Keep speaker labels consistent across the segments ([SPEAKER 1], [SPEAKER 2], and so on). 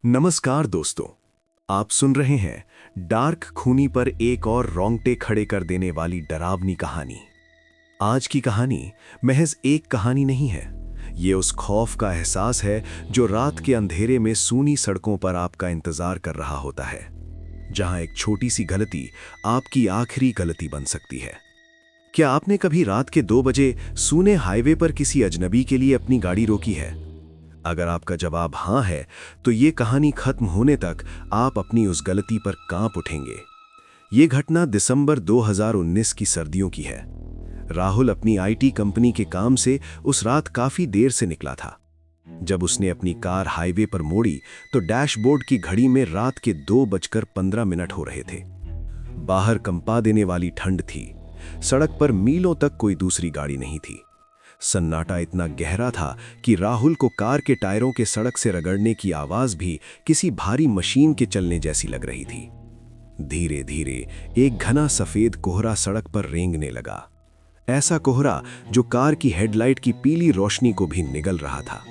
[SPEAKER 1] नमस्कार दोस्तों। आप सुन रहे हैं डार्क खूनी पर एक और रोंगटे खड़े कर देने वाली डरावनी कहानी। आज की कहानी महज एक कहानी नहीं है। ये उस खौफ का एहसास है जो रात के अंधेरे में सूनी सड़कों पर आपका इंतजार कर रहा होता है, जहां एक छोटी सी गलती आपकी आखिरी गलती बन सकती है। क्या आपने कभी रात के 2 बजे सूने हाईवे पर किसी अजनबी के लिए अपनी गाड़ी रोकी है? अगर आपका जवाब हाँ है, तो ये कहानी खत्म होने तक आप अपनी उस गलती पर कांप उठेंगे। ये घटना दिसंबर 2019 की सर्दियों की है। राहुल अपनी आईटी कंपनी के काम से उस रात काफी देर से निकला था। जब उसने अपनी कार हाईवे पर मोड़ी तो डैशबोर्ड की घड़ी में रात के 2:15 हो रहे थे। बाहर कंपा देने वाली ठंड थी। सड़क पर मीलों तक कोई दूसरी गाड़ी नहीं थी। सन्नाटा इतना गहरा था कि राहुल को कार के टायरों के सड़क से रगड़ने की आवाज भी किसी भारी मशीन के चलने जैसी लग रही थी। धीरे धीरे एक घना सफेद कोहरा सड़क पर रेंगने लगा। ऐसा कोहरा जो कार की हेडलाइट की पीली रोशनी को भी निगल रहा था।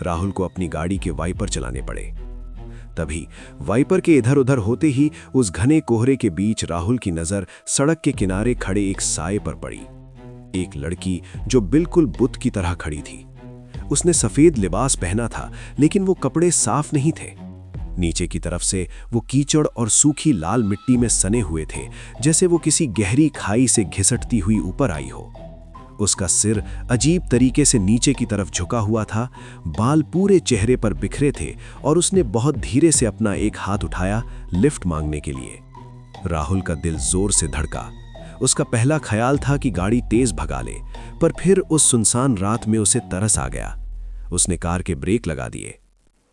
[SPEAKER 1] राहुल को अपनी गाड़ी के वाइपर चलाने पड़े। तभी वाइपर के इधर उधर होते ही उस घने कोहरे के बीच राहुल की नजर सड़क के किनारे खड़े एक साए पर पड़ी। एक लड़की जो बिल्कुल बुत की तरह खड़ी थी। उसने सफेद लिबास पहना था, लेकिन वो कपड़े साफ नहीं थे। नीचे की तरफ से वो कीचड़ और सूखी लाल मिट्टी में सने हुए थे, जैसे वो किसी गहरी खाई से घिसटती हुई ऊपर आई हो। उसका सिर अजीब तरीके से नीचे की तरफ झुका हुआ था, बाल पूरे चेहरे पर बिखरे थे और उसने बहुत धीरे से अपना एक हाथ उठाया लिफ्ट मांगने के लिए। राहुल का दिल जोर से धड़का। उसका पहला ख्याल था कि गाड़ी तेज भगा ले, पर फिर उस सुनसान रात में उसे तरस आ गया। उसने कार के ब्रेक लगा दिए।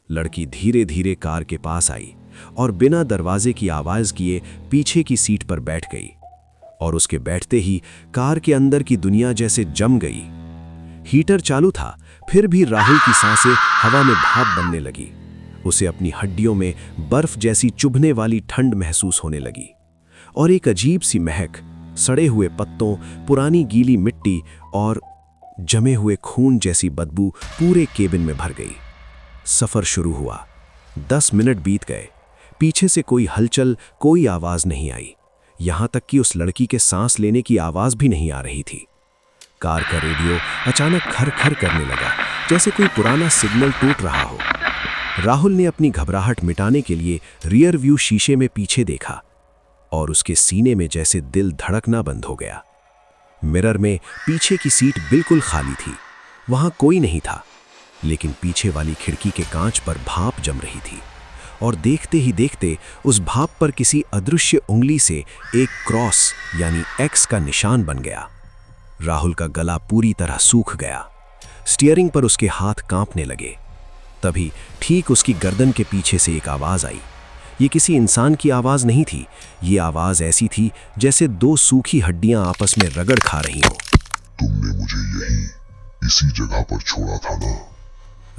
[SPEAKER 1] लड़की धीरे धीरे कार के पास आई और बिना दरवाजे की आवाज किए पीछे की सीट पर बैठ गई। और उसके बैठते ही कार के अंदर की दुनिया जैसे जम गई। हीटर चालू था, फिर भी राहुल की सांसें हवा में भाप बनने लगी। उसे अपनी हड्डियों में बर्फ जैसी चुभने वाली ठंड महसूस होने लगी और एक अजीब सी महक, सड़े हुए पत्तों, पुरानी गीली मिट्टी और जमे हुए खून जैसी बदबू पूरे केबिन में भर गई। सफर शुरू हुआ। 10 मिनट बीत गए। पीछे से कोई हलचल, कोई आवाज नहीं आई। यहां तक कि उस लड़की के सांस लेने की आवाज भी नहीं आ रही थी। कार का रेडियो अचानक खर-खर करने लगा, जैसे कोई पुराना सिग्नल टूट रहा हो। राहुल ने अपनी घबराहट मिटाने के लिए रियर व्यू शीशे में पीछे देखा और उसके सीने में जैसे दिल धड़कना बंद हो गया। मिरर में पीछे की सीट बिल्कुल खाली थी। वहां कोई नहीं था, लेकिन पीछे वाली खिड़की के कांच पर भाप जम रही थी और देखते ही देखते उस भाप पर किसी अदृश्य उंगली से एक क्रॉस यानी एक्स का निशान बन गया। राहुल का गला पूरी तरह सूख गया। स्टीयरिंग पर उसके हाथ कांपने लगे। तभी ठीक उसकी गर्दन के पीछे से एक आवाज आई। ये किसी इंसान की आवाज नहीं थी। ये आवाज ऐसी थी जैसे 2 सूखी हड्डियां आपस में रगड़ खा रही हो।
[SPEAKER 2] तुमने मुझे यहीं इसी जगह पर छोड़ा था ना?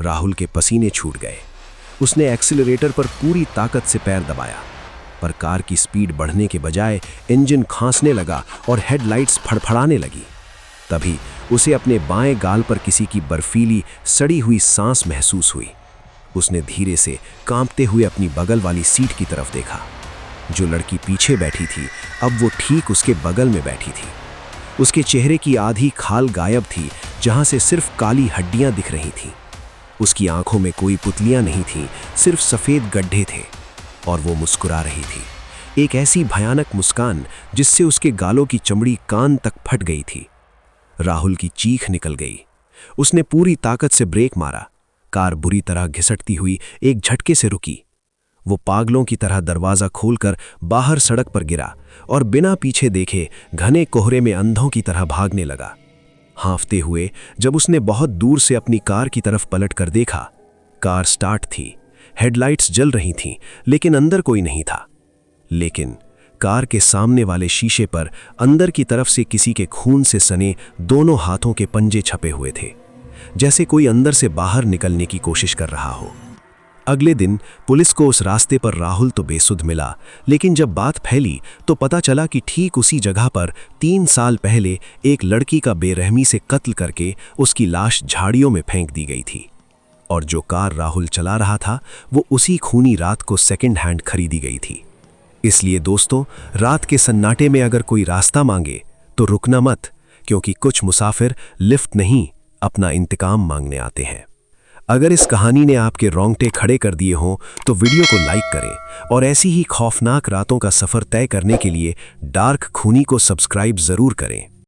[SPEAKER 1] राहुल के पसीने छूट गए। उसने एक्सीलरेटर पर पूरी ताकत से पैर दबाया, पर कार की स्पीड बढ़ने के बजाय इंजन खांसने लगा और हेडलाइट्स फड़फड़ाने लगी। तभी उसे अपने बाएं गाल पर किसी की बर्फीली सड़ी हुई सांस महसूस हुई। उसने धीरे से कांपते हुए अपनी बगल वाली सीट की तरफ देखा। जो लड़की पीछे बैठी थी, अब वो ठीक उसके बगल में बैठी थी। उसके चेहरे की आधी खाल गायब थी, जहां से सिर्फ काली हड्डियां दिख रही थीं। उसकी आंखों में कोई पुतलियां नहीं थीं, सिर्फ सफेद गड्ढे थे और वो मुस्कुरा रही थी। एक ऐसी भयानक मुस्कान जिससे उसके गालों की चमड़ी कान तक फट गई थी। राहुल की चीख निकल गई। उसने पूरी ताकत से ब्रेक मारा। कार बुरी तरह घिसटती हुई एक झटके से रुकी। वो पागलों की तरह दरवाजा खोलकर बाहर सड़क पर गिरा और बिना पीछे देखे घने कोहरे में अंधों की तरह भागने लगा। हांफते हुए जब उसने बहुत दूर से अपनी कार की तरफ पलट कर देखा, कार स्टार्ट थी, हेडलाइट्स जल रही थीं, लेकिन अंदर कोई नहीं था। लेकिन कार के सामने वाले शीशे पर अंदर की तरफ से किसी के खून से सने दोनों हाथों के पंजे छपे हुए थे, जैसे कोई अंदर से बाहर निकलने की कोशिश कर रहा हो। अगले दिन पुलिस को उस रास्ते पर राहुल तो बेसुध मिला, लेकिन जब बात फैली तो पता चला कि ठीक उसी जगह पर 3 साल पहले एक लड़की का बेरहमी से कत्ल करके उसकी लाश झाड़ियों में फेंक दी गई थी। और जो कार राहुल चला रहा था वो उसी खूनी रात को सेकंड हैंड खरीदी गई थी। इसलिए दोस्तों, रात के सन्नाटे में अगर कोई रास्ता मांगे तो रुकना मत, क्योंकि कुछ मुसाफिर लिफ्ट नहीं, अपना इंतकाम मांगने आते हैं। अगर इस कहानी ने आपके रोंगटे खड़े कर दिए हों तो वीडियो को लाइक करें और ऐसी ही खौफनाक रातों का सफ़र तय करने के लिए डार्क खूनी को सब्सक्राइब ज़रूर करें।